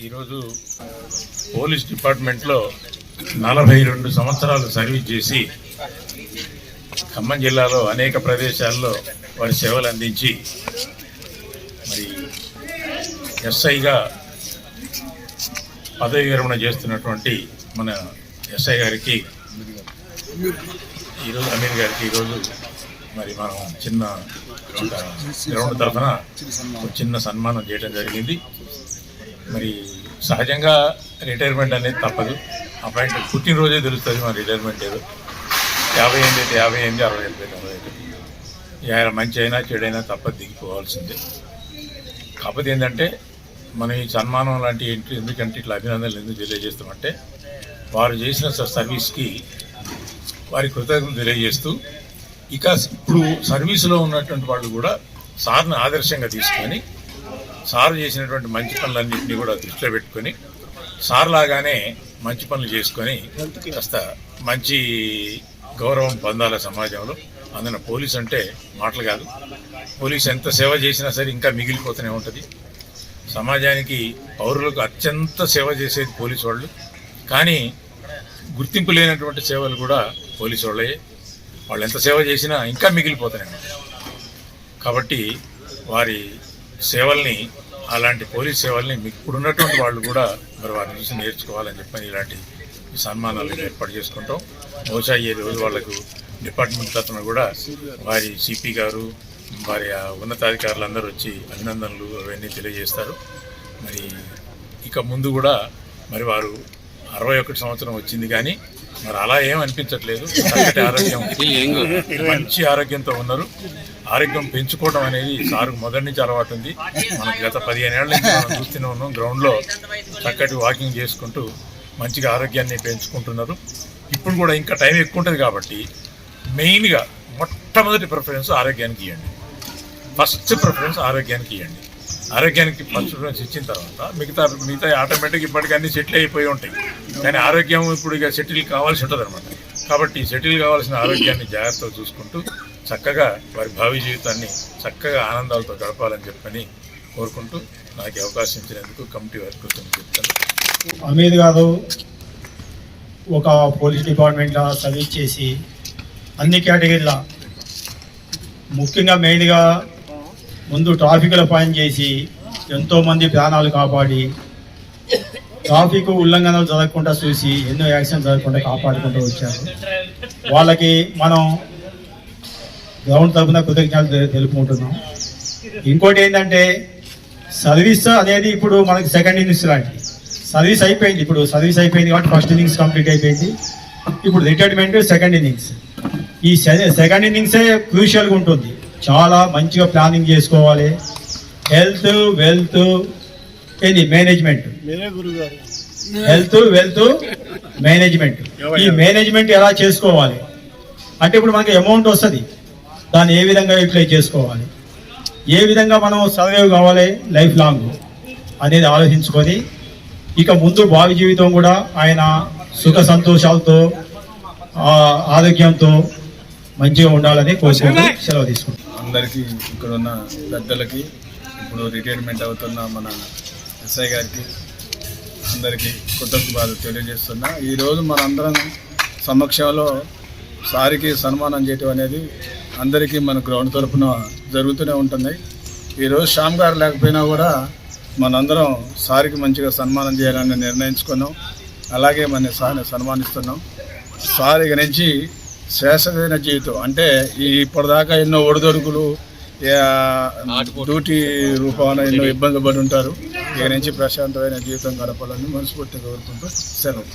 ఈరోజు పోలీస్ డిపార్ట్మెంట్లో 42 సంవత్సరాలు సర్వీస్ చేసి ఖమ్మం జిల్లాలో అనేక ప్రదేశాల్లో వారి సేవలు అందించి మరి ఎస్ఐగా పదవి విరమణ చేస్తున్నటువంటి మన ఎస్ఐ గారికి ఈరోజు అమీర్ గారికి ఈరోజు మరి మనం చిన్న గ్రౌండ్ తరఫున చిన్న సన్మానం చేయడం జరిగింది. మరి సహజంగా రిటైర్మెంట్ అనేది తప్పదు. అపాయింట్ పుట్టినరోజే తెలుస్తుంది మన రిటైర్మెంట్ ఏదో 58 అయితే 58, 60 అయితే 65. మంచి అయినా చెడైనా తప్పదు, దిగిపోవాల్సిందే. కాకపోతే ఏంటంటే మనం ఈ సన్మానం లాంటి ఎందుకంటే ఇట్లా అభినందనలు ఎందుకు తెలియజేస్తామంటే వారు చేసిన సర్వీస్కి వారి కృతజ్ఞతలు తెలియజేస్తూ ఇక ఇప్పుడు సర్వీసులో ఉన్నటువంటి వాళ్ళు కూడా సార్ని ఆదర్శంగా తీసుకొని సార్ చేసినటువంటి మంచి పనులన్నింటినీ కూడా దృష్టిలో పెట్టుకొని సార్ లాగానే మంచి పనులు చేసుకొని కాస్త మంచి గౌరవం పొందాలి సమాజంలో. అందులో పోలీస్ అంటే మాటలు కాదు. పోలీస్ ఎంత సేవ చేసినా సరే ఇంకా మిగిలిపోతూనే ఉంటుంది. సమాజానికి పౌరులకు అత్యంత సేవ చేసేది పోలీసు వాళ్ళు. కానీ గుర్తింపు లేనటువంటి సేవలు కూడా పోలీసు వాళ్ళే. వాళ్ళు ఎంత సేవ చేసినా ఇంకా మిగిలిపోతూనే ఉంటుంది. కాబట్టి వారి సేవల్ని, అలాంటి పోలీస్ సేవల్ని ఇప్పుడు ఉన్నటువంటి వాళ్ళు కూడా మరి వారిని చూసి నేర్చుకోవాలని చెప్పని ఇలాంటి సన్మానాలు ఏర్పాటు చేసుకుంటాం. బహుశా ఈ రోజు వాళ్ళకు డిపార్ట్మెంట్ తరఫున కూడా వారి సిపి గారు, వారి ఉన్నతాధికారులందరూ వచ్చి అభినందనలు అవన్నీ తెలియజేస్తారు. మరి ఇక ముందు కూడా మరి వారు 61 సంవత్సరం వచ్చింది కానీ మరి అలా ఏం అనిపించట్లేదు. చక్కటి ఆరోగ్యం, మంచి ఆరోగ్యంతో ఉన్నారు. ఆరోగ్యం పెంచుకోవడం అనేది సార్కు మొదటి నుంచి అలవాటు ఉంది. మనకు గత 15 ఏళ్ల నుంచి మనం చూస్తూనే ఉన్నాం. గ్రౌండ్లో చక్కటి వాకింగ్ చేసుకుంటూ మంచిగా ఆరోగ్యాన్ని పెంచుకుంటున్నారు. ఇప్పుడు కూడా ఇంకా టైం ఎక్కువ ఉంటుంది కాబట్టి మెయిన్గా మొట్టమొదటి ప్రిఫరెన్స్ ఆరోగ్యానికి ఇవ్వండి. ఫస్ట్ ప్రిఫరెన్స్ ఆరోగ్యానికి ఇవ్వండి. ఆరోగ్యానికి ఫస్ట్ ప్రిఫరెన్స్ ఇచ్చిన తర్వాత మిగతా ఆటోమేటిక్ ఇప్పటికీ అన్నీ సెటిల్ అయిపోయి ఉంటాయి. కానీ ఆరోగ్యం ఇప్పుడు ఇక సెటిల్ కావాల్సి ఉంటుంది అనమాట. కాబట్టి సెటిల్ కావాల్సిన ఆరోగ్యాన్ని జాగ్రత్తగా చూసుకుంటూ చక్కగా వారి భావి జీవితాన్ని చక్కగా ఆనందాలతో గడపాలని చెప్పని కోరుకుంటూ నాకు అవకాశం ఇచ్చినందుకు కమిటీ వారికి చెప్తాను. అమీర్ గారు ఒక పోలీస్ డిపార్ట్మెంట్లో సర్వీస్ చేసి అన్ని కేటగిరీల ముఖ్యంగా మెయిన్గా ముందు ట్రాఫిక్లో పనిచేసి ఎంతోమంది ప్రాణాలు కాపాడి ట్రాఫిక్ ఉల్లంఘనలు జరగకుండా చూసి ఎన్నో యాక్సిడెంట్ జరగకుండా కాపాడుకుంటూ వచ్చారు. వాళ్ళకి మనం గ్రౌండ్ తరఫున కృతజ్ఞతలు తెలుపుకుంటున్నాం. ఇంకోటి ఏంటంటే సర్వీస్ అనేది ఇప్పుడు మనకి సెకండ్ ఇన్నింగ్స్ లాంటిది. సర్వీస్ అయిపోయింది, ఇప్పుడు సర్వీస్ అయిపోయింది కాబట్టి ఫస్ట్ ఇన్నింగ్స్ కంప్లీట్ అయిపోయింది. ఇప్పుడు రిటైర్మెంట్ సెకండ్ ఇన్నింగ్స్. ఈ సెకండ్ ఇన్నింగ్సే క్రూషియల్గా ఉంటుంది. చాలా మంచిగా ప్లానింగ్ చేసుకోవాలి. హెల్త్, వెల్త్, ఏది మేనేజ్మెంట్, హెల్త్, వెల్త్, మేనేజ్మెంట్. ఈ మేనేజ్మెంట్ ఎలా చేసుకోవాలి అంటే ఇప్పుడు మనకి అమౌంట్ వస్తుంది, దాన్ని ఏ విధంగా యూటిలైజ్ చేసుకోవాలి, ఏ విధంగా మనం సర్వైవ్ కావాలి లైఫ్ లాంగ్ అనేది ఆలోచించుకొని ఇక ముందు భావి జీవితం కూడా ఆయన సుఖ సంతోషాలతో ఆరోగ్యంతో మంచిగా ఉండాలని కోరుకుంటూ సెలవు తీసుకుంటాం. అందరికీ ఇక్కడ ఉన్న పెద్దలకి, ఇప్పుడు రిటైర్మెంట్ అవుతున్న మన ఎస్ఐ గారికి అందరికీ కృతజ్ఞతలు తెలియజేస్తున్నా. ఈరోజు మనందరం సమక్షంలో సారికి సన్మానం చేయటం అనేది అందరికీ మన గ్రౌండ్ తరఫున జరుగుతూనే ఉంటుంది. ఈరోజు శ్యామ్ గారు లేకపోయినా కూడా మనందరం సారికి మంచిగా సన్మానం చేయాలని నిర్ణయించుకున్నాం. అలాగే మన సార్ని సన్మానిస్తున్నాం. సార్ ఇక నుంచి శ్రేష్టమైన జీవితం అంటే ఇప్పటిదాకా ఎన్నో ఒడిదొడుకులు, డ్యూటీ రూపాన ఎన్నో ఇబ్బంది పడి ఉంటారు. ఇక నుంచి ప్రశాంతమైన జీవితం గడపాలని మనస్ఫూర్తిగా కోరుకుంటూ సెలవు.